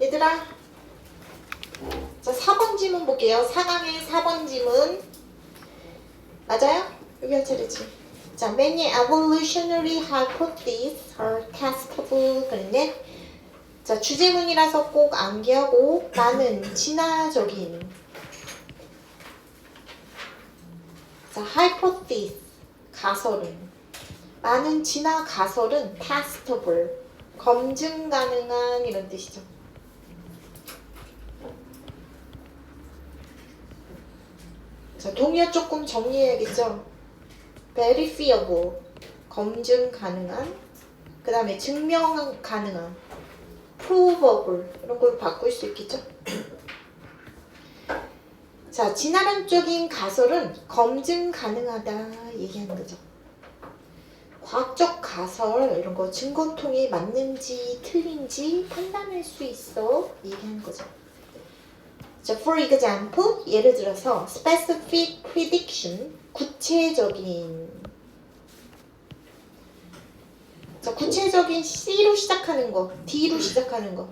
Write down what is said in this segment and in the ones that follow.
얘들아, 자 4번 지문 볼게요. 4강의 4번 지문 맞아요? 여기 할 차례지. 자, many evolutionary hypotheses are testable. 그랬네. 자, 주제문이라서 꼭 암기하고 많은 진화적인 자, hypothesis 가설은 많은 진화 가설은 testable 검증 가능한 이런 뜻이죠. 자, 동의어 조금 정리해야겠죠. verifiable 검증 가능한 그 다음에 증명 가능한 provable 이런 걸 바꿀 수 있겠죠. 자, 진화론적인 가설은 검증 가능하다 얘기하는 거죠. 과학적 가설 이런 거 증거통에 맞는지 틀린지 판단할 수 있어 얘기하는 거죠. 자, for example 예를 들어서 specific prediction 구체적인 자, 구체적인 C로 시작하는 거, D로 시작하는 거.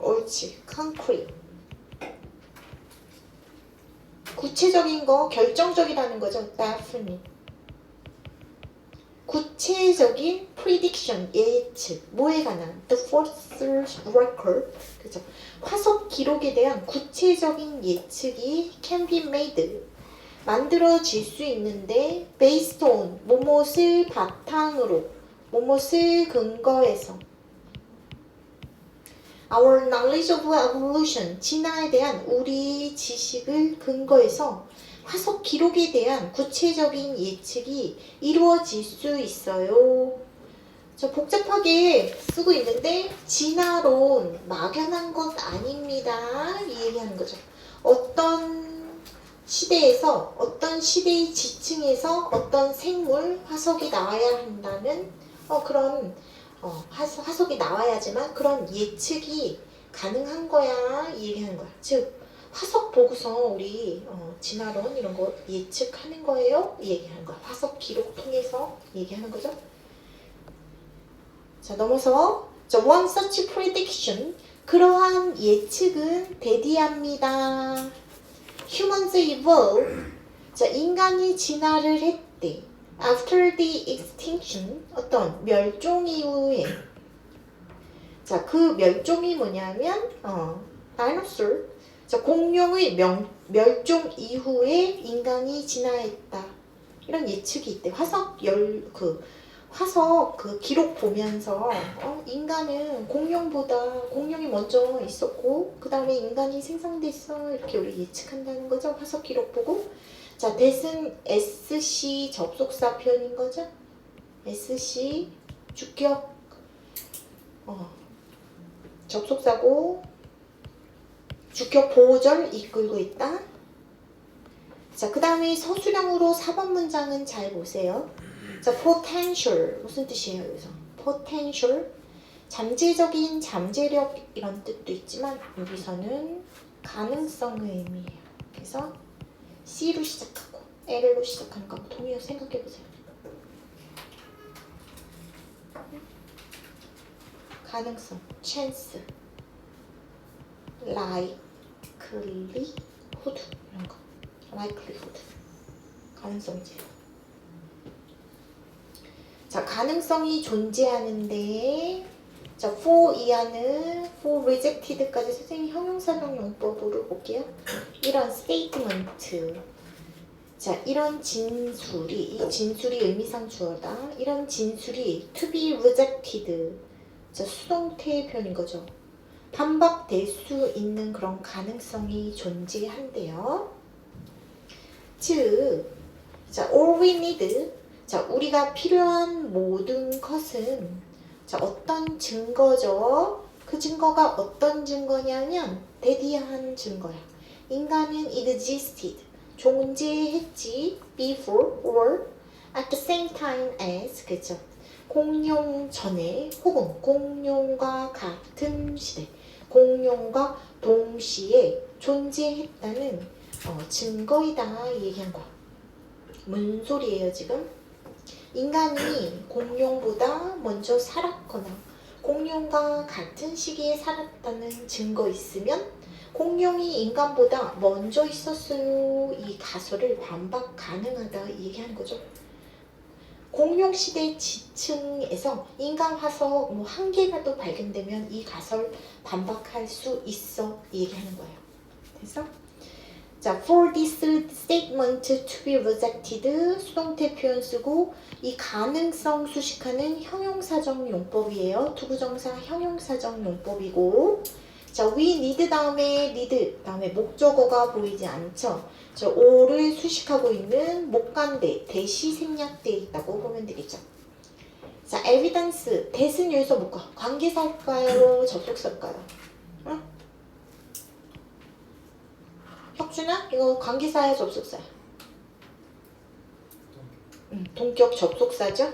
옳지, concrete. 구체적인 거, 결정적이라는 거죠. definite. 구체적인 prediction, 예측. 뭐에 관한? the fossil record. 그죠? 화석 기록에 대한 구체적인 예측이 can be made. 만들어질 수 있는데 based on 뭐뭇을 바탕으로 뭐뭇을 근거해서 our knowledge of evolution 진화에 대한 우리 지식을 근거해서 화석 기록에 대한 구체적인 예측이 이루어질 수 있어요. 저 복잡하게 쓰고 있는데 진화론 막연한 것 아닙니다. 이 얘기하는 거죠. 어떤 시대에서 어떤 시대의 지층에서 어떤 생물 화석이 나와야 한다는 그런 화석이 나와야지만 그런 예측이 가능한 거야 이 얘기하는 거야. 즉 화석 보고서 우리 진화론 이런 거 예측하는 거예요 이 얘기하는 거야. 화석 기록 통해서 얘기하는 거죠. 자, 넘어서 one such prediction 그러한 예측은 대디합니다. Humans evolve. 자, 인간이 진화를 했대. After the extinction. 어떤 멸종 이후에. 자, 그 멸종이 뭐냐면 dinosaur. 자, 공룡의 멸종 이후에 인간이 진화했다. 이런 예측이 있대. 화석 기록 보면서 인간은 공룡이 먼저 있었고 그 다음에 인간이 생성됐어 이렇게 우리 예측한다는 거죠. 화석 기록 보고. 자, that은 SC 접속사 표현인 거죠. SC 주격 접속사고 주격 보호절 이끌고 있다. 자, 그 다음에 서술형으로 4번 문장은 잘 보세요. 자, potential 무슨 뜻이에요? 여기서 potential 잠재적인 잠재력 이런 뜻도 있지만 여기서는 가능성의 의미예요. 그래서 C로 시작하고 L로 시작하는 거 동의어 생각해 보세요. 가능성 chance likelihood 이런 거 likelihood 가능성이지. 자, 가능성이 존재하는데 자, for 이하는 for rejected까지 선생님 형용사용 용법으로 볼게요. 이런 statement 자, 이런 진술이 이 진술이 의미상 주어다. 이런 진술이 to be rejected 자, 수동태 표현인 거죠. 반박될 수 있는 그런 가능성이 존재한대요. 즉 자, all we need 자, 우리가 필요한 모든 것은 자, 어떤 증거죠? 그 증거가 어떤 증거냐면 대디한 증거야. 인간은 existed 존재했지 before or at the same time as 그죠? 공룡 전에 혹은 공룡과 같은 시대 공룡과 동시에 존재했다는 증거이다 얘기한 거야. 뭔 소리예요 지금? 인간이 공룡보다 먼저 살았거나 공룡과 같은 시기에 살았다는 증거 있으면 공룡이 인간보다 먼저 있었어요. 이 가설을 반박 가능하다 얘기하는 거죠. 공룡 시대 지층에서 인간 화석 한 개라도 발견되면 이 가설 반박할 수 있어 얘기하는 거예요. 됐어? 자, for this statement to be rejected 수동태 표현 쓰고 이 가능성 수식하는 형용사적 용법이에요. 투부정사 형용사적 용법이고 자, we need 다음에 need 다음에 목적어가 보이지 않죠. 저 o를 수식하고 있는 목간대 대시 생략되어 있다고 보면 되겠죠. 자, evidence 대신 여기서 묶어. 관계사일까요? 접속사일까요? 응? 혁준아 이거 관계사야 접속사야? 동격 접속사죠?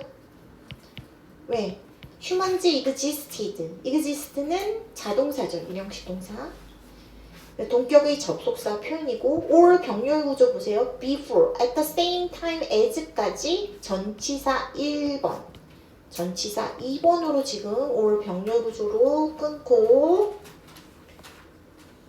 왜? humans existed는 자동사죠. 일형식 동사. 동격의 접속사 표현이고 or 병렬 구조 보세요. before, at the same time as까지 전치사 1번 전치사 2번으로 지금 or 병렬 구조로 끊고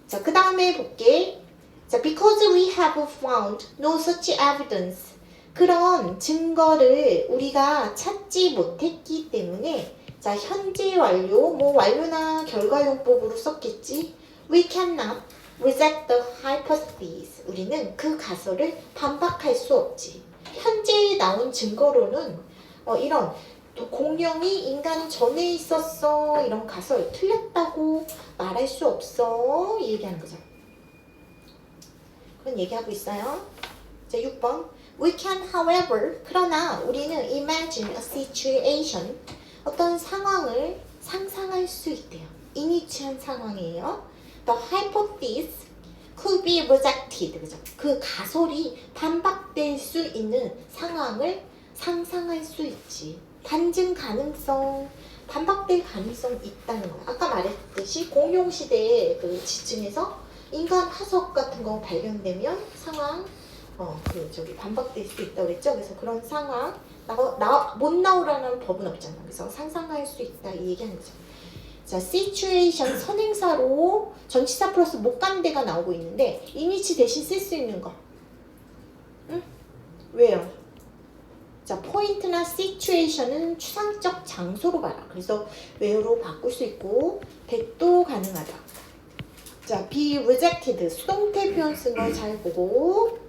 자, 그 다음에 볼게. 자, because we have found no such evidence 그런 증거를 우리가 찾지 못했기 때문에 자, 현재 완료, 뭐 완료나 결과용법으로 썼겠지. We cannot reject the hypothesis. 우리는 그 가설을 반박할 수 없지. 현재 나온 증거로는 이런 공룡이 인간 전에 있었어 이런 가설 틀렸다고 말할 수 없어 얘기하는 거죠. 그런 얘기하고 있어요. 자, 6번. We can, however, 그러나 우리는 imagine a situation, 어떤 상황을 상상할 수 있대요. 이니치한 상황이에요. The hypothesis could be rejected. 그죠? 그 가설이 반박될 수 있는 상황을 상상할 수 있지. 반증 가능성, 반박될 가능성 있다는 거야. 아까 말했듯이 공룡 시대의 그 지층에서 인간 화석 같은 거 발견되면 상황 반박될 수 있다고 그랬죠? 그래서 그런 상황 못 나오라는 법은 없잖아. 그래서 상상할 수 있다 이 얘기하는 거죠. 자, situation 선행사로 전치사 플러스 목간대가 나오고 있는데 이니치 대신 쓸 수 있는 거. 응? 왜요? 자, 포인트나 situation은 추상적 장소로 봐라. 그래서 where로 바꿀 수 있고 that도 가능하다. 자, be rejected 수동태 표현 쓴 거 잘 보고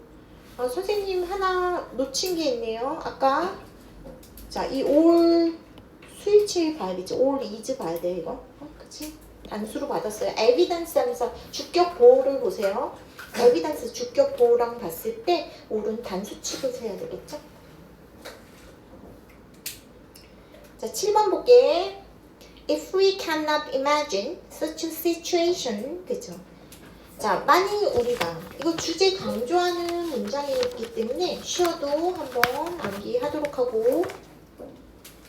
선생님 하나 놓친 게 있네요. 아까 자, 이 all 스위치 봐야겠지. all is 봐야 돼 이거. 그치? 단수로 받았어요. evidence 하면서 주격 보호를 보세요. evidence 주격 보호랑 봤을 때 all은 단수 취급을 해야 되겠죠? 자, 7번 볼게. If we cannot imagine such a situation, 그죠? 자, 만일 우리가 이거 주제 강조하는 문장이기 때문에 쉬어도 한번 암기하도록 하고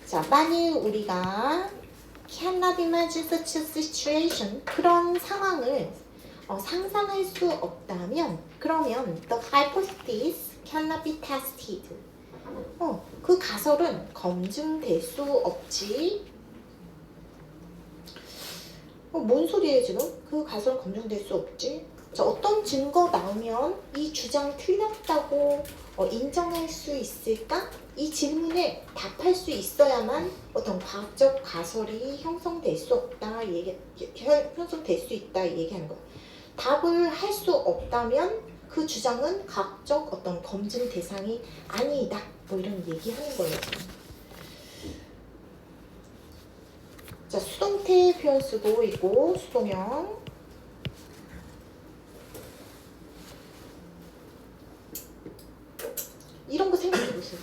자, 만일 우리가 cannot imagine such a situation 그런 상황을 상상할 수 없다면 그러면 the hypothesis cannot be tested 그 가설은 검증될 수 없지. 뭔 소리예요 지금? 그 가설 검증될 수 없지. 자, 어떤 증거 나오면 이 주장 틀렸다고 인정할 수 있을까? 이 질문에 답할 수 있어야만 어떤 과학적 가설이 형성될 수 없다, 형성될 수 있다 얘기하는 거야. 답을 할 수 없다면 그 주장은 과학적 어떤 검증 대상이 아니다. 뭐 이런 얘기하는 거예요. 자, 수동태 표현 쓰고 있고 수동형. 이런 거 생각해 보세요.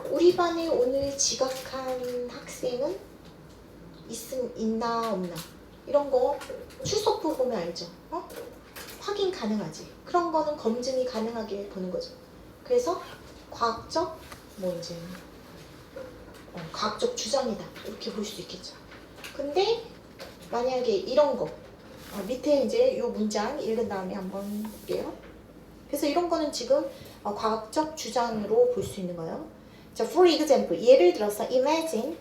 우리 반에 오늘 지각한 학생은 있나 없나 이런 거 출석부 보면 알죠? 확인 가능하지. 그런 거는 검증이 가능하게 보는 거죠. 그래서 과학적 과학적 주장이다 이렇게 볼 수 있겠죠. 근데 만약에 이런 거 밑에 이제 요 문장 읽은 다음에 한번 볼게요. 그래서 이런 거는 지금 과학적 주장으로 볼 수 있는 거예요. 자, for example 예를 들어서 imagine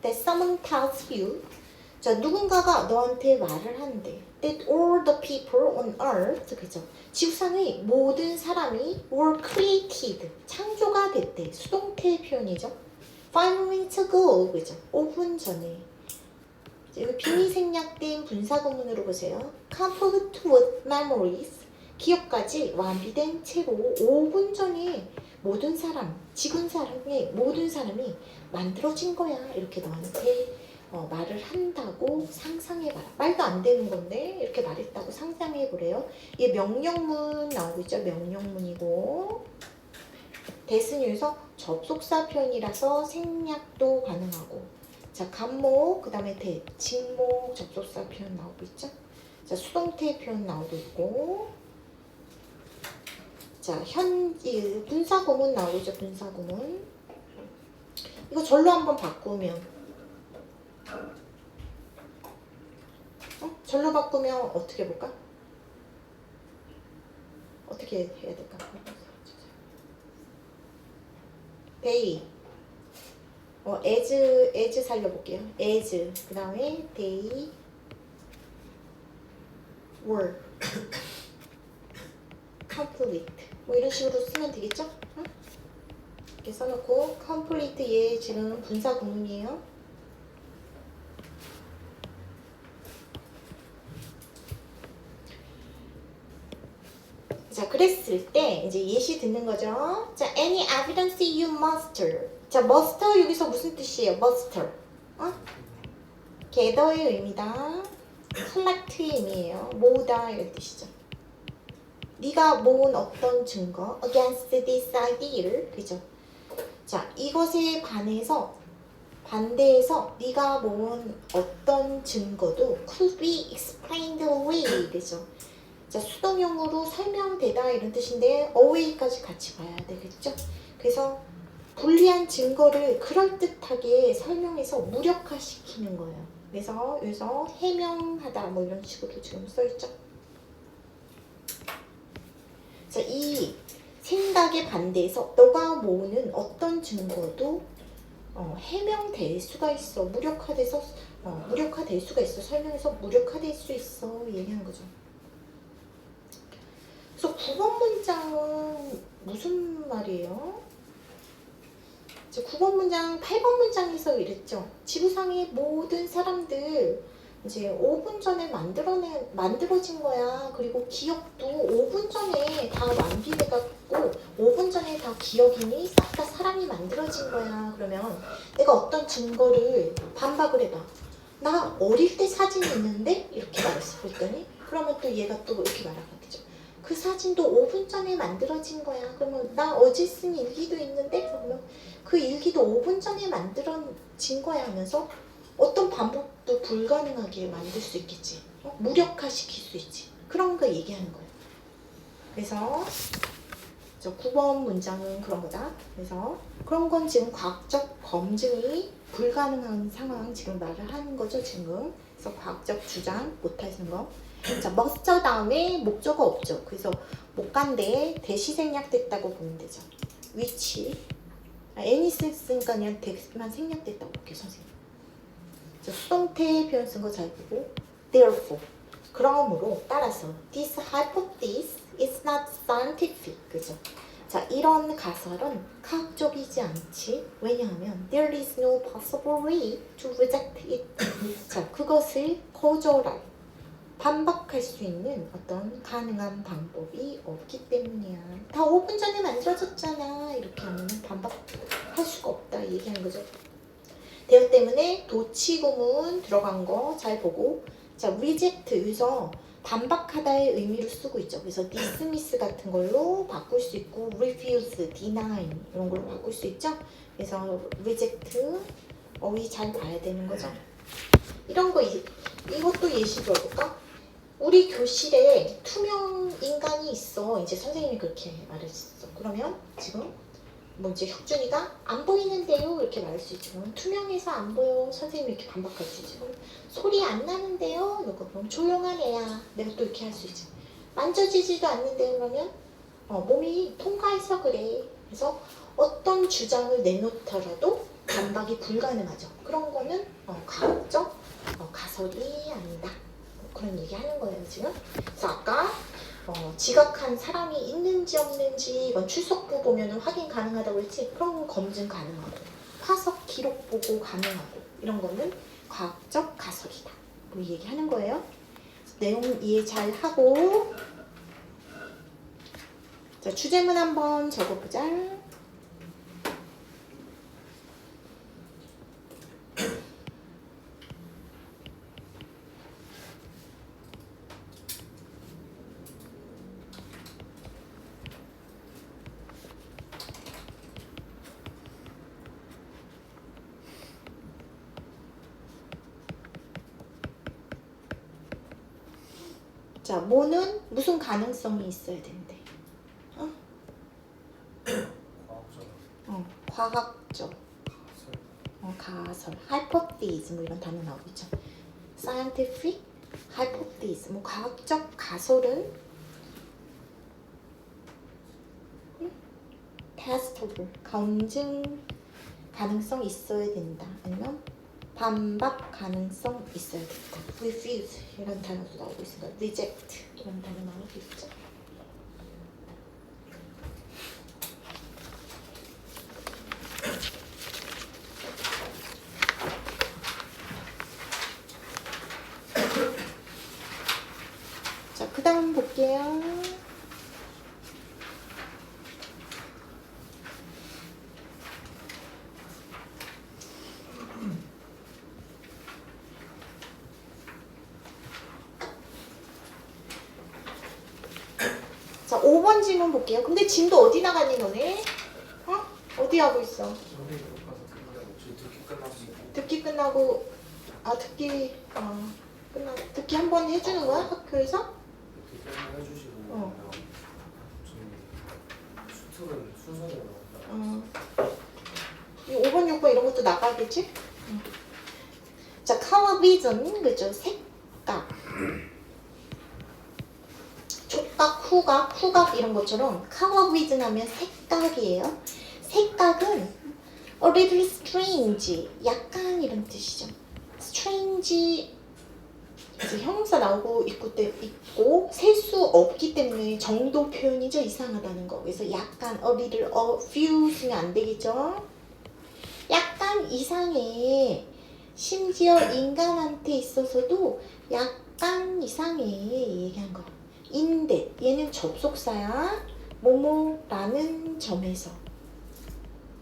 that someone tells you. 자, 누군가가 너한테 말을 하는데 that all the people on earth, 그죠? 지구상의 모든 사람이 were created, 창조가 됐대. 수동태 표현이죠. 5 minutes ago, 그죠? 5분 전에. 여기 빈이 생략된 분사구문으로 보세요. complete with memories, 기억까지 완비된 채로 5분 전에 모든 사람, 지구상의 모든 사람이 만들어진 거야. 이렇게 너한테 말을 한다고 상상해봐라. 말도 안 되는 건데 이렇게 말했다고 상상해보래요. 이게 명령문 나오고 있죠. 명령문이고 대신유에서 접속사 표현이라서 생략도 가능하고, 자 간목, 그 다음에 대, 직목, 접속사 표현 나오고 있죠. 자 수동태 표현 나오고 있고, 자 분사구문 나오고 있죠. 분사구문. 이거 절로 한번 바꾸면 절로 바꾸면 어떻게 해볼까? 어떻게 해야 될까? they, as 살려볼게요. as, 그 다음에 they were complete, 뭐 이런 식으로 쓰면 되겠죠? 응? 이렇게 써놓고 complete, 얘 지금 분사 구문이에요. 자, 그랬을 때 이제 예시 듣는 거죠. 자, any evidence you muster. 자, muster 여기서 무슨 뜻이에요? muster. gather의 의미다. collect의 의미예요. 모으다 이런 뜻이죠. 네가 모은 어떤 증거 against this idea, 그죠? 자, 이것에 반대해서 네가 모은 어떤 증거도 could be explained away, 그죠? 자, 수동형으로 설명되다 이런 뜻인데 away까지 같이 봐야 되겠죠? 그래서 불리한 증거를 그럴듯하게 설명해서 무력화시키는 거예요. 그래서 여기서 해명하다 뭐 이런 식으로 지금 써있죠? 자, 이 생각에 반대해서 너가 모으는 어떤 증거도 해명될 수가 있어. 무력화될 수가 있어. 설명해서 무력화될 수 있어. 얘기한 거죠. 그래서 9번 문장은 무슨 말이에요? 9번 문장, 8번 문장에서 이랬죠. 지구상의 모든 사람들 이제 5분 전에 만들어진 거야. 그리고 기억도 5분 전에 다 완비돼갖고 5분 전에 다 기억이니 싹 다 사람이 만들어진 거야. 그러면 내가 어떤 증거를 반박을 해봐. 나 어릴 때 사진이 있는데? 이렇게 말했어. 그랬더니 그러면 또 얘가 또 이렇게 말하겠죠. 그 사진도 5분 전에 만들어진 거야. 그러면 나 어제 쓴 일기도 있는데? 그러면 그 일기도 5분 전에 만들어진 거야 하면서 어떤 반복도 불가능하게 만들 수 있겠지. 무력화시킬 수 있지. 그런 거 얘기하는 거예요. 그래서 저 9번 문장은 그런 거다. 그래서 그런 건 지금 과학적 검증이 불가능한 상황 지금 말을 하는 거죠. 지금. 그래서 과학적 주장 못하시는 거. 자, must 다음에 목적어 없죠. 그래서 못 간데 대시 생략됐다고 보면 되죠. which, any 쓰니까 그냥 대만 생략됐다고 볼게요, 선생님. 자, 수동태 표현 쓴 거 잘 보고 therefore, 그러므로 따라서 this hypothesis is not scientific, 그죠? 자, 이런 가설은 과학적이지 않지. 왜냐하면 there is no possible way to reject it. 자, 그것을 거절할, 반박할 수 있는 어떤 가능한 방법이 없기 때문이야. 다 5분 전에 만들어졌잖아. 이렇게 하면 반박할 수가 없다 얘기하는 거죠. 대어 때문에 도치구문 들어간 거 잘 보고, 자, reject 여기서 반박하다의 의미로 쓰고 있죠. 그래서 dismiss 같은 걸로 바꿀 수 있고 refuse, deny 이런 걸로 바꿀 수 있죠. 그래서 reject 어휘 잘 봐야 되는 거죠. 이런 거 이것도 예시 들어볼까? 우리 교실에 투명 인간이 있어. 이제 선생님이 그렇게 말했어. 그러면 지금 뭐 이제 혁준이가 안 보이는데요 이렇게 말할 수 있지. 그럼 투명해서 안 보여. 선생님이 이렇게 반박할 수 있지. 그럼 소리 안 나는데요. 이거 그럼 조용한 애야. 내가 또 이렇게 할 수 있지. 만져지지도 않는데 그러면 몸이 통과해서 그래. 그래서 어떤 주장을 내놓더라도 반박이 불가능하죠. 그런 거는 과학적 가설이 아니다. 그런 얘기 하는 거예요, 지금. 그래서 아까 지각한 사람이 있는지 없는지 이건 출석부 보면 확인 가능하다고 했지. 그런 건 검증 가능하고 화석 기록 보고 가능하고 이런 거는 과학적 가설이다. 뭐 얘기하는 거예요. 내용 이해 잘 하고 자, 주제문 한번 적어보자. 자, 뭐는 무슨 가능성이 있어야 된대? 과학적. 가설. hypothesis 뭐 이런 단어 나오고 있죠. scientific hypothesis 뭐 과학적 가설은 testable 검증 가능성 있어야 된다. 아니면 반박 가능성 있어야 된다. refuse 이런 단어도 나오고 있습니다. reject 이런 단어 나오고 있죠. 자, 그 다음 볼게요. 자, 5번 질문 볼게요. 근데 짐도 어디 나가니 너네? 어디 하고 있어? 듣기 끝나고 듣기 끝나고 듣기 한 번 해주는 거야 학교에서? 해주시고 수특은 순서대로 이 5번, 6번 이런 것도 나가겠지? 자, color vision 그죠? 색각 촉각, 후각 이런 것처럼 color vision 하면 색각이에요. 색각은 a little strange 약간 이런 뜻이죠. strange 형용사 나오고 있고 셀 수 없기 때문에 정도 표현이죠. 이상하다는 거. 그래서 약간 a little, a few 쓰면 안 되겠죠. 약간 이상해. 심지어 인간한테 있어서도 약간 이상해 얘기한 거. 인데 얘는 접속사야. 뭐뭐라는 점에서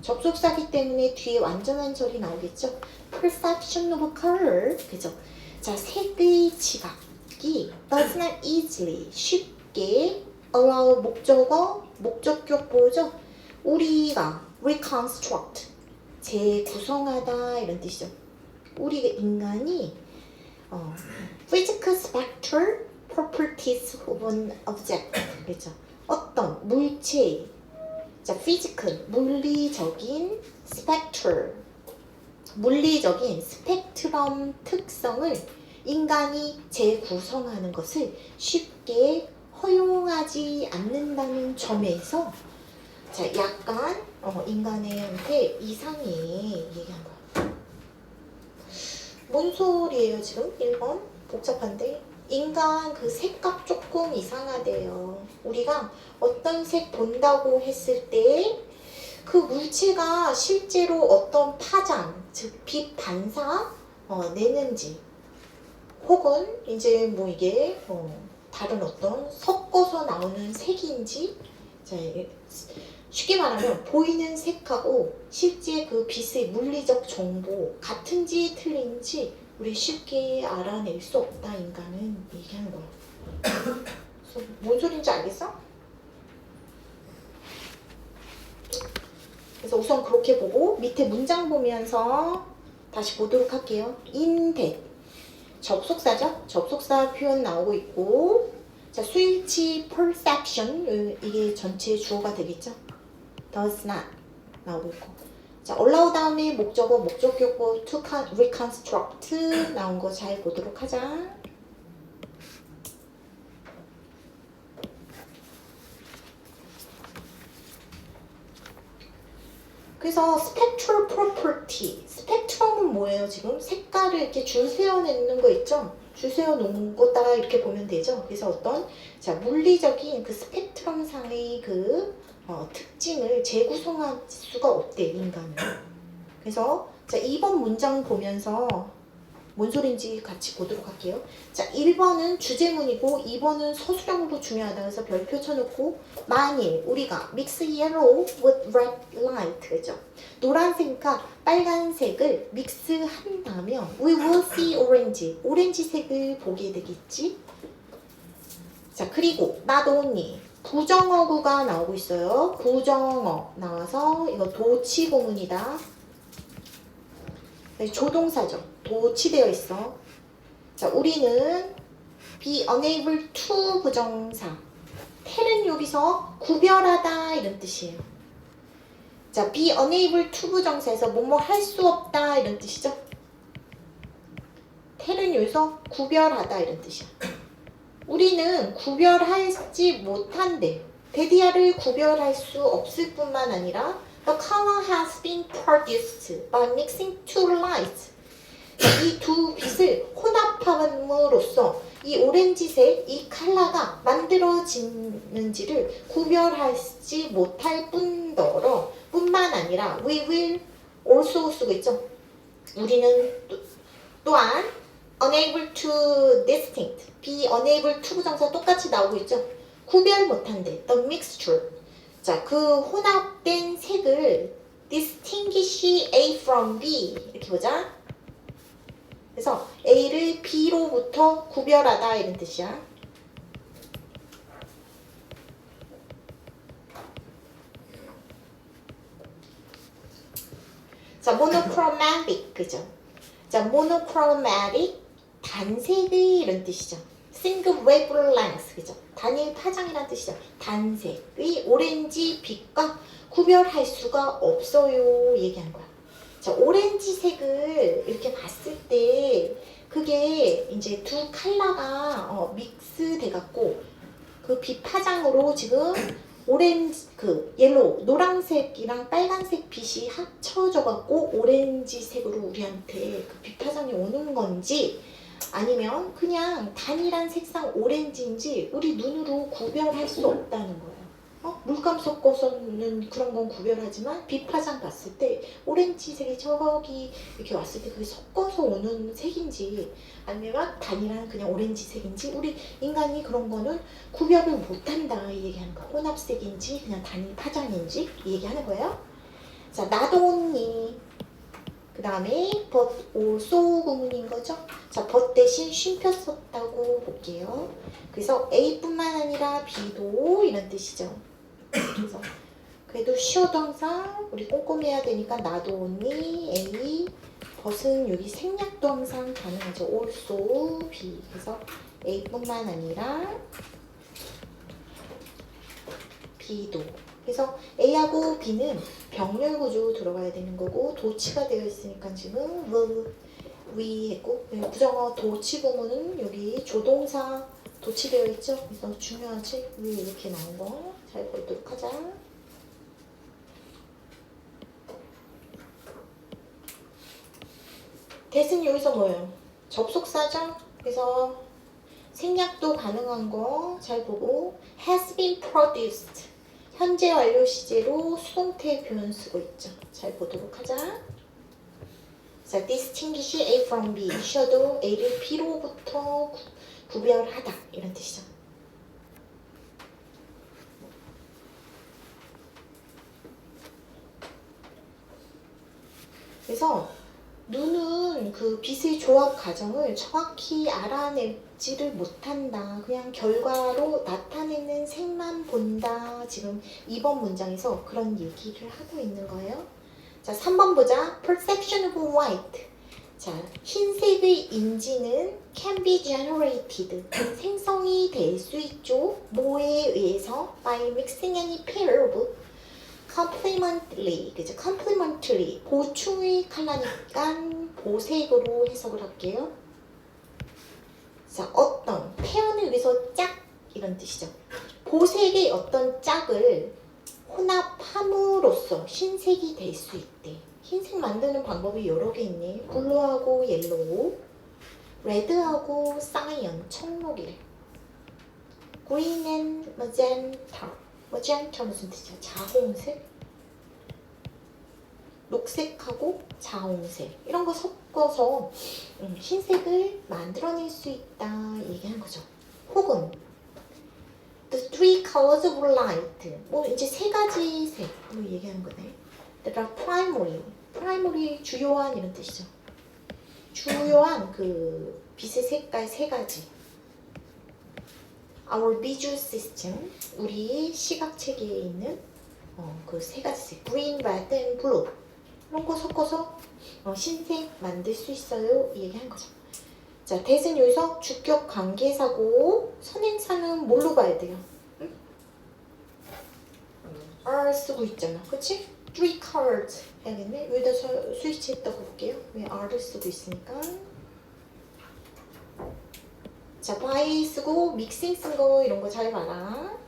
접속사기 때문에 뒤에 완전한 절이 나오겠죠. perception of color 그죠. 자, 색의 지각이 does not easily 쉽게 allow 목적어 목적격 보죠. 우리가 reconstruct 재구성하다 이런 뜻이죠. 우리 인간이 physical spectral properties of an object 그죠. 어떤 물체 자, physical 물리적인 spectral 물리적인 스펙트럼 특성을 인간이 재구성하는 것을 쉽게 허용하지 않는다는 점에서 자, 약간 인간한테 이상해 얘기한 거야. 뭔 소리예요 지금? 1번 복잡한데 인간 그 색각 조금 이상하대요. 우리가 어떤 색 본다고 했을 때 그 물체가 실제로 어떤 파장, 즉 빛 반사 내는지 혹은 이제 뭐 이게 다른 어떤 섞어서 나오는 색인지 자, 쉽게 말하면 보이는 색하고 실제 그 빛의 물리적 정보 같은지 틀린지 우리 쉽게 알아낼 수 없다 인간은 얘기하는 거야. 그래서 뭔 소린지 알겠어? 그래서 우선 그렇게 보고 밑에 문장 보면서 다시 보도록 할게요. in that 접속사죠? 접속사 표현 나오고 있고 자, 스위치 perception 이게 전체 주어가 되겠죠? does not 나오고 있고 자, allow 다음에 목적어 목적격보 to reconstruct 나온 거 잘 보도록 하자. 그래서 spectral property, 스펙트럼은 뭐예요? 지금 색깔을 이렇게 줄 세워내는 거 있죠? 줄 세워놓은 거다 이렇게 보면 되죠? 그래서 어떤 자 물리적인 그 스펙트럼 상의 그 특징을 재구성할 수가 없대 인간은. 그래서 자 2번 문장 보면서 뭔 소린지 같이 보도록 할게요. 자 1번은 주제문이고 2번은 서술형으로 중요하다. 그래서 별표 쳐놓고 만일 우리가 mix yellow with red light 그죠? 노란색과 빨간색을 믹스한다면 we will see orange 오렌지색을 보게 되겠지? 자 그리고 not only 부정어구가 나오고 있어요. 부정어 나와서 이거 도치구문이다. 조동사죠. 도치되어 있어. 자, 우리는 be unable to 부정사. tell은 여기서 구별하다 이런 뜻이에요. 자, be unable to 부정사에서 뭐뭐 할 수 없다 이런 뜻이죠. tell은 여기서 구별하다 이런 뜻이야. 우리는 구별하지 못한대. 데디아를 구별할 수 없을 뿐만 아니라 The color has been produced by mixing two lights. 이 두 빛을 혼합함으로써 이 오렌지색, 이 컬러가 만들어지는지를 구별하지 못할 뿐만 아니라 we will also 쓰고 있죠. 우리는 또한 unable to distinct, be unable to 부정사 똑같이 나오고 있죠. 구별 못한대. The mixture. 자, 그 혼합된 색을 distinguish A from B 이렇게 보자. 그래서 A를 B로부터 구별하다 이런 뜻이야. 자, monochromatic 그죠? 자, monochromatic 단색의 이런 뜻이죠. single wavelength 그죠? 단일 파장이란 뜻이죠. 단색의 오렌지 빛과 구별할 수가 없어요 얘기한 거야. 자, 오렌지색을 이렇게 봤을 때 그게 이제 두 컬러가 믹스돼 갖고 그 빛 파장으로 지금 오렌지 그 옐로우 노란색이랑 빨간색 빛이 합쳐져 갖고 오렌지색으로 우리한테 그 빛 파장이 오는 건지 아니면 그냥 단일한 색상 오렌지인지 우리 눈으로 구별할 수 없다는 거예요. 물감 섞어서는 그런 건 구별하지만 빛 파장 봤을 때 오렌지색이 저기 이렇게 왔을 때 그게 섞어서 오는 색인지 아니면 단일한 그냥 오렌지색인지 우리 인간이 그런 거는 구별을 못한다 이 얘기하는 거야. 혼합색인지 그냥 단일 파장인지 이 얘기하는 거예요. 자, not only 그 다음에 but also 구문인 거죠. 자, but 대신 쉼표 썼다고 볼게요. 그래서 A뿐만 아니라 B도 이런 뜻이죠. 그래서 그래도 쉬어도 항상 우리 꼼꼼히 해야 되니까 not only A but은 여기 생략도 항상 가능하죠. also B 그래서 A뿐만 아니라 B도 그래서 A하고 B는 병렬 구조 들어가야 되는 거고 도치가 되어 있으니까 지금 we 했고 부정어 도치 구문은 여기 조동사 도치되어 있죠. 그래서 중요하지. we 이렇게 나온 거 잘 보도록 하자. that은 여기서 뭐예요? 접속사죠. 그래서 생략도 가능한 거 잘 보고 has been produced 현재 완료 시제로 수동태 표현 쓰고 있죠. 잘 보도록 하자. 자, distinguish A from B. 쉬어도 A를 B로부터 구별하다. 이런 뜻이죠. 그래서 눈은 그 빛의 조합 과정을 정확히 알아내지를 못한다. 그냥 결과로 나타내는 색만 본다. 지금 2번 문장에서 그런 얘기를 하고 있는 거예요. 자, 3번 보자. Perception of white. 자, 흰색의 인지는 can be generated. 생성이 될 수 있죠. 뭐에 의해서? By mixing any pair of complementary, 그죠? complementary, 보충의 컬러니까 보색으로 해석을 할게요. 자, 어떤, 페어는 여기서 짝, 이런 뜻이죠. 보색의 어떤 짝을 혼합함으로써 흰색이 될 수 있대. 흰색 만드는 방법이 여러 개 있네. 블루하고 옐로우, 레드하고 사이언, 청록이래. green and magenta. magenta 무슨 뜻이야? 자홍색? 녹색하고 자홍색 이런 거 섞어서 흰색을 만들어낼 수 있다 얘기한 거죠. 혹은 the three colors of light 뭐 이제 세 가지 색로 얘기하는 거네. that are primary. primary 주요한 이런 뜻이죠. 주요한 그 빛의 색깔 세 가지. our visual system 우리 시각 체계에 있는 그 세 가지 색 green, red, and blue 이런 거 섞어서 흰색 만들 수 있어요 이 얘기한 거죠. 자, 대신 여기서 주격 관계사고 선행사는 뭘로 봐야 돼요? 응? R 쓰고 있잖아, 그치? Three cards 해야겠네. 여기다 스위치했다고 볼게요. 왜 R을 쓰고 있으니까. 자, by 쓰고 믹싱 쓴 거 이런 거 잘 봐라.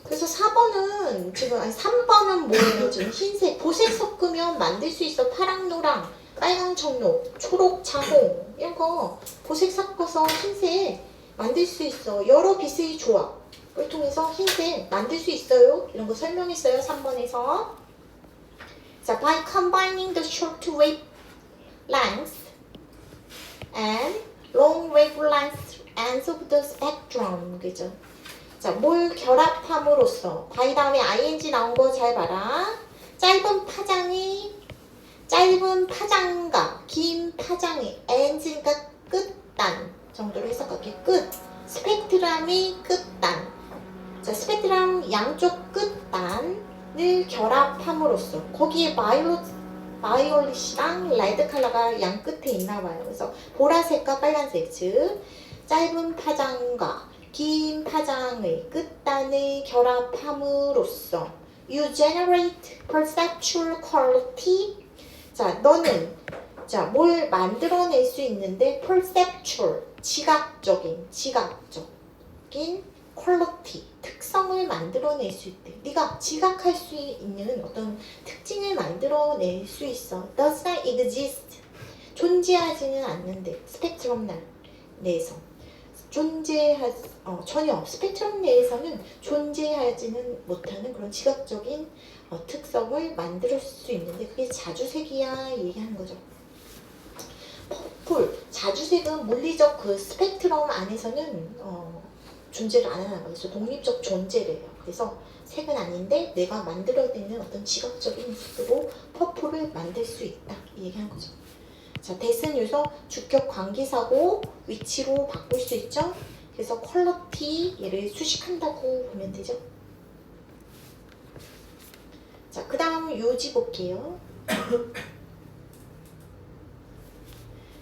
그래서 4번은 지금 아니 3번은 뭐예요? 지금 흰색, 보색 섞으면 만들 수 있어. 파랑, 노랑, 빨강, 청록, 초록, 자홍 이런 거 보색 섞어서 흰색 만들 수 있어. 여러 빛의 조합을 통해서 흰색 만들 수 있어요. 이런 거 설명했어요. 3번에서. 자, by combining the short wave length and long wave length ends of the spectrum. 그죠? 자, 뭘 결합함으로써 by 다음에 ing 나온 거 잘 봐라. 짧은 파장과 긴 파장의 end가 끝단 정도로 해석할게. 끝. 스펙트럼이 끝단. 자, 스펙트럼 양쪽 끝단을 결합함으로써 거기에 바이올릿이랑 레드 컬러가 양 끝에 있나 봐요. 그래서 보라색과 빨간색, 즉 짧은 파장과 긴 파장의 끝단을 결합함으로써 you generate perceptual quality. 자, 너는 뭘 만들어낼 수 있는데 perceptual, 지각적인 quality, 특성을 만들어낼 수 있대. 네가 지각할 수 있는 어떤 특징을 만들어낼 수 있어. does not exist. 존재하지는 않는데 스펙트럼 내에서. 전혀 스펙트럼 내에서는 존재하지는 못하는 그런 지각적인 특성을 만들 수 있는데 그게 자주색이야 얘기하는 거죠. 퍼플, 자주색은 물리적 그 스펙트럼 안에서는 존재를 안 하는 거예요. 그래서 독립적 존재래요. 그래서 색은 아닌데 내가 만들어내는 어떤 지각적인 색으로 퍼플을 만들 수 있다 이 얘기하는 거죠. 자, 대신 여기서 주격 관계사고 위치로 바꿀 수 있죠. 그래서 퀄러티 얘를 수식한다고 보면 되죠. 자, 그 다음 요지 볼게요.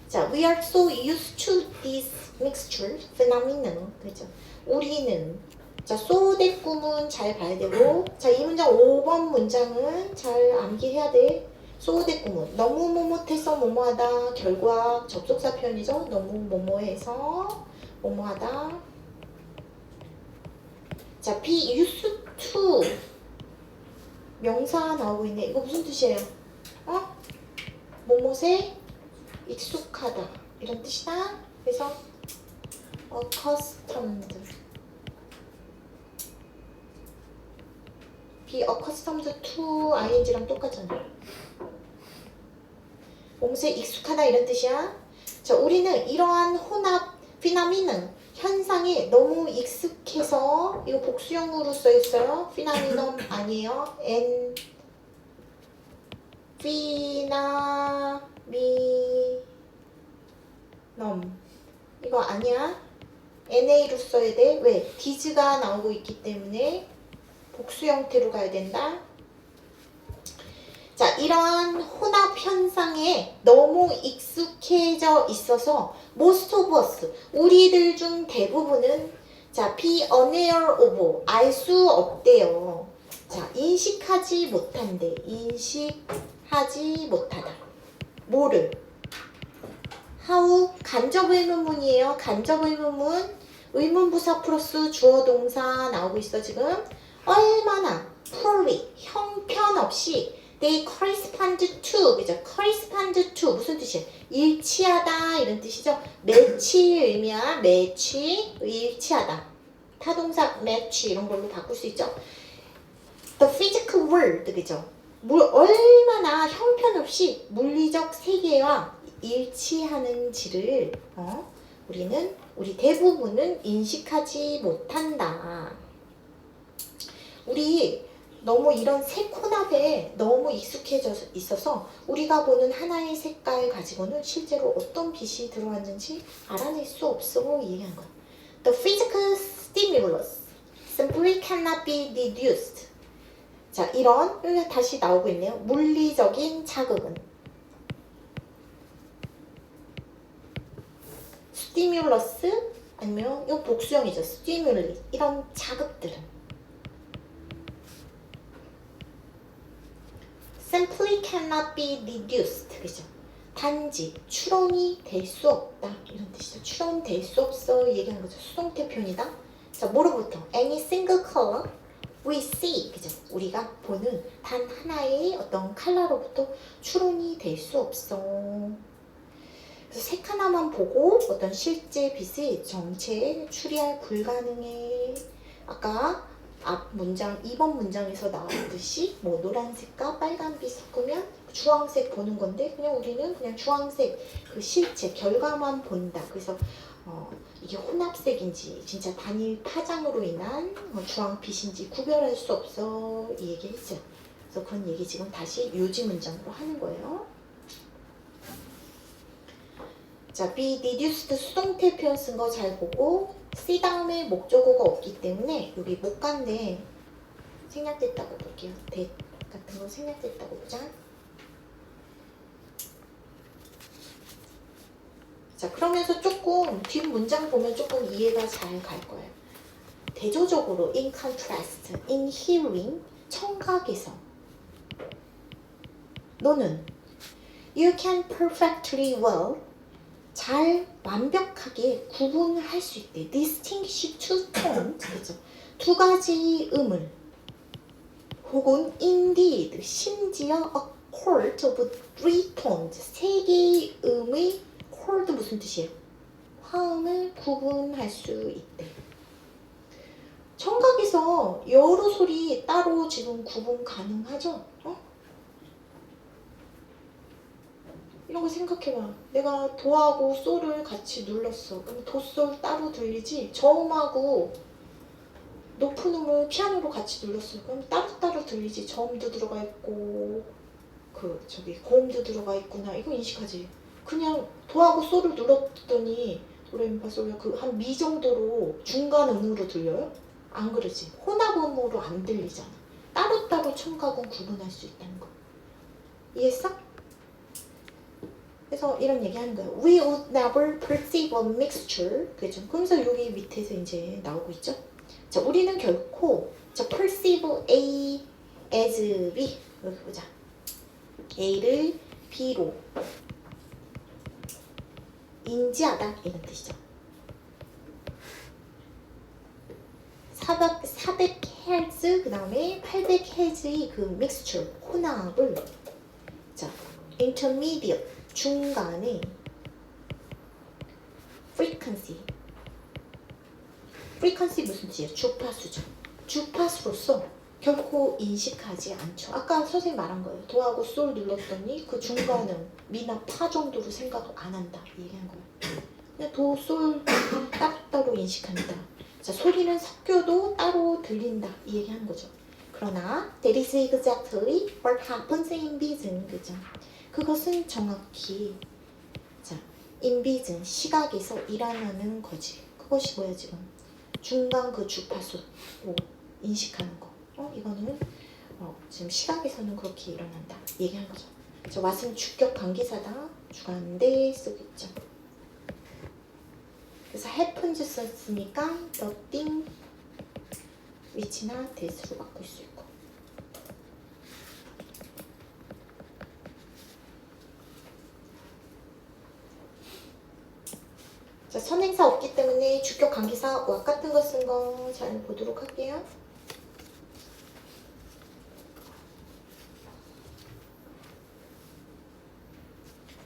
자, we are so used to this mixture phenomenon. 그죠? 우리는 자, so that 구문 잘 봐야 되고 자, 이 문장 5번 문장은 잘 암기해야 돼. so that 구문 너무 뭐뭐해서 뭐뭐하다 결과 접속사 표현이죠. 너무 뭐뭐해서 뭐뭐하다. 자, be used to 명사 나오고 있네. 이거 무슨 뜻이에요? 뭐뭐에 익숙하다 이런 뜻이다. 그래서 accustomed, be accustomed to ing랑 똑같잖아. 뭐뭐에 익숙하다 이런 뜻이야. 자, 우리는 이러한 혼합 phenomenon 현상에 너무 익숙해서 이거 복수형으로 써있어요. phenomenon 아니에요. phenomenon 이거 아니야. NA로 써야 돼. 왜? diz가 나오고 있기 때문에 복수 형태로 가야 된다. 자, 이러한 혼합 현상에 너무 익숙해져 있어서 most of us, 우리들 중 대부분은 자, be unaware of, 알 수 없대요. 자, 인식하지 못한대. 인식하지 못하다. 뭐를? how 간접 의문문이에요. 간접 의문문 의문부사 플러스 주어 동사 나오고 있어 지금. 얼마나 poorly 형편없이 they correspond to 그죠? correspond to 무슨 뜻이에요? 일치하다 이런 뜻이죠. 매치 의미야. 매치 일치하다. 타동사 match 이런 걸로 바꿀 수 있죠. The physical world 그죠? 얼마나 형편없이 물리적 세계와 일치하는지를 우리 대부분은 인식하지 못한다. 우리 너무 이런 세코납에 너무 익숙해져 있어서 우리가 보는 하나의 색깔 가지고는 실제로 어떤 빛이 들어왔는지 알아낼 수 없어 이 얘기한 거야. The physical stimulus simply cannot be deduced. 자, 이런 다시 나오고 있네요. 물리적인 자극은 스티뮬러스 아니면 이거 복수형이죠. 스티뮬리 이런 자극들은 simply cannot be deduced 그죠? 단지 추론이 될 수 없다 이런 뜻이죠. 추론될 수 없어 얘기하는 거죠. 수동태 표현이다. 자, 뭐로부터? Any single color we see 그죠? 우리가 보는 단 하나의 어떤 컬러로부터 추론이 될 수 없어. 그래서 색 하나만 보고 어떤 실제 빛의 정체 추리할 불가능해. 아까 앞 문장 2번 문장에서 나왔듯이 뭐 노란색과 빨간빛 섞으면 주황색 보는 건데 그냥 우리는 그냥 주황색 그 실체 결과만 본다. 그래서 이게 혼합색인지 진짜 단일 파장으로 인한 주황빛인지 구별할 수 없어 이 얘기했죠. 그래서 그런 얘기 지금 다시 요지 문장으로 하는 거예요. 자, be deduced 수동태 표현 쓴 거 잘 보고 see 다음에 목적어가 없기 때문에 여기 못 간데 생략됐다고 볼게요. that 같은 거 생략됐다고 보자. 자, 그러면서 조금 뒷 문장 보면 조금 이해가 잘 갈 거예요. 대조적으로 in contrast, in hearing, 청각에서 너는 you can perfectly well 잘 완벽하게 구분할 수 있대. distinguish two tones 그죠? 두 가지 음을 혹은 indeed 심지어 a chord of three tones 세 개의 음의 chord 무슨 뜻이에요? 화음을 구분할 수 있대. 청각에서 여러 소리 따로 지금 구분 가능하죠? 이런 거 생각해봐. 내가 도하고 솔을 같이 눌렀어. 그럼 도솔 따로 들리지? 저음하고 높은 음을 피아노로 같이 눌렀어. 그럼 따로따로 들리지? 저음도 들어가 있고 고음도 들어가 있구나. 이거 인식하지? 그냥 도하고 솔을 눌렀더니 도레미파솔 한 미 정도로 중간 음으로 들려요? 안 그러지? 혼합음으로 안 들리잖아. 따로따로 청각은 구분할 수 있다는 거. 이해했어? 그래서 이런 얘기 하는 거예요. We would never perceive a mixture. 그죠? 그러면서 여기 밑에서 이제 나오고 있죠. 자, 우리는 결코 perceive A as B. 여기 보자. A를 B로 인지하다 이런 뜻이죠. 400Hz 그 다음에 800Hz의 그 믹스처 혼합을 자 intermediate 중간에 frequency 무슨 뜻이에요? 주파수죠. 주파수로서 결코 인식하지 않죠. 아까 선생님 말한 거예요. 도하고 솔 눌렀더니 그 중간은 미나 파 정도로 생각 안 한다 얘기한 거예요. 그냥 도, 솔 따로 인식한다. 자, 소리는 섞여도 따로 들린다 이 얘기하는 거죠. 그러나 that is exactly what happens in vision. 그죠? 그것은 정확히 자 in vision 시각에서 일어나는 거지. 그것이 뭐야 지금? 중간 그 주파수 인식하는 거. 이거는 지금 시각에서는 그렇게 일어난다 얘기한 거죠. 저 왓은 주격 관계사다. 주관대 쓰고 있죠. 그래서 happens 썼으니까 nothing which나 that으로 바꿀 수 있고. 관계대명사 없기 때문에 주격 관계사 what 같은 거 쓴 거 잘 보도록 할게요.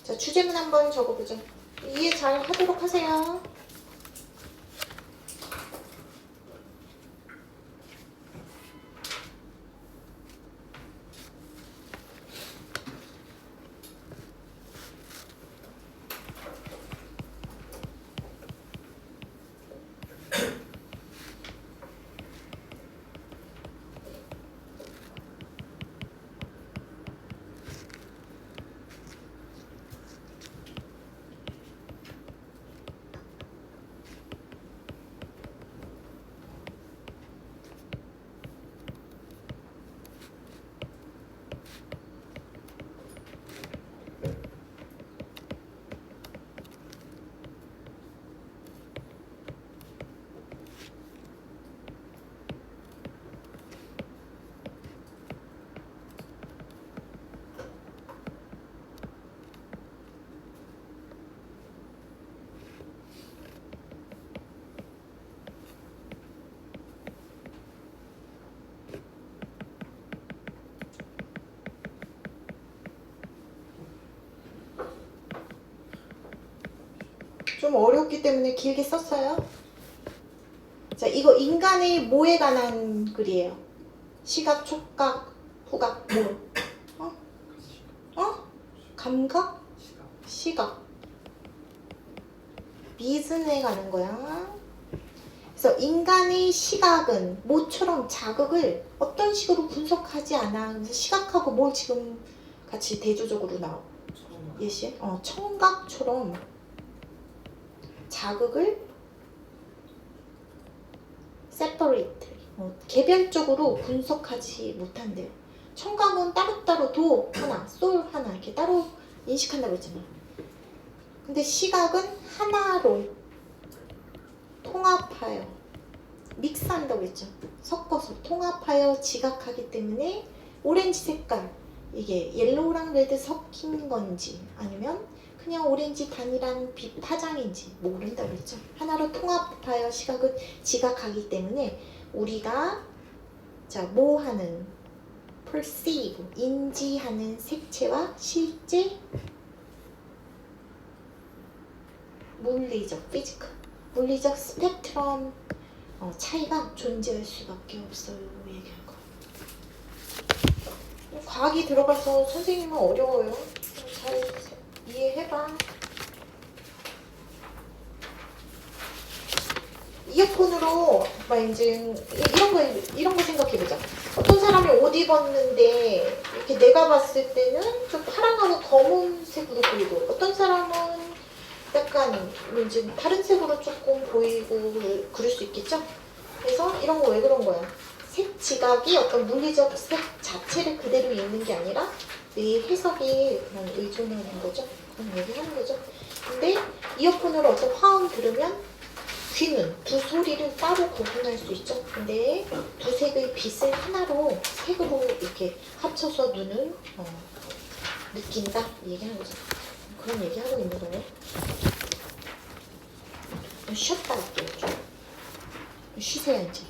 자, 주제문 한번 적어보죠. 이해 잘 하도록 하세요. 좀 어렵기 때문에 길게 썼어요. 자, 이거 인간의 뭐에 관한 글이에요? 시각, 촉각, 후각, 뭐? 감각? 시각. 미진에 가는 거야. 그래서 인간의 시각은 모처럼 자극을 어떤 식으로 분석하지 않아. 그래서 시각하고 뭘 지금 같이 대조적으로 나와. 예시? 청각처럼 자극을 separate, 개별적으로 분석하지 못한대요. 청각은 따로따로 도 하나, 솔 하나 이렇게 따로 인식한다고 했잖아요. 근데 시각은 하나로 통합하여 믹스한다고 했죠. 섞어서 통합하여 지각하기 때문에 오렌지 색깔, 이게 옐로우랑 레드 섞인 건지 아니면 그냥 오렌지 단일한 빛 파장인지 모른다고 했죠. 하나로 통합하여 시각을 지각하기 때문에 우리가 뭐 하는 perceive, 인지하는 색채와 실제 물리적, 피지컬, 물리적 스펙트럼 차이가 존재할 수밖에 없어요. 얘기한 거. 과학이 들어가서 선생님은 어려워요. 잘 이해해봐. 이어폰으로 막 이제 이런 거 생각해보자. 어떤 사람이 옷 입었는데 이렇게 내가 봤을 때는 좀 파랑하고 검은색으로 보이고 어떤 사람은 약간 이제 다른 색으로 조금 보이고 그럴 수 있겠죠? 그래서 이런 거 왜 그런 거야? 색 지각이 어떤 물리적 색 자체를 그대로 있는 게 아니라 내 해석에 그냥 의존하는 거죠. 그런 얘기하는 거죠. 근데 이어폰으로 어떤 화음 들으면 귀는 두 소리를 따로 구분할 수 있죠. 근데 두 색의 빛을 하나로 색으로 이렇게 합쳐서 눈은 느낀다 얘기하는 거죠. 그런 얘기하고 있는 거예요. 쉬었다 할게요. 좀 쉬세요 이제.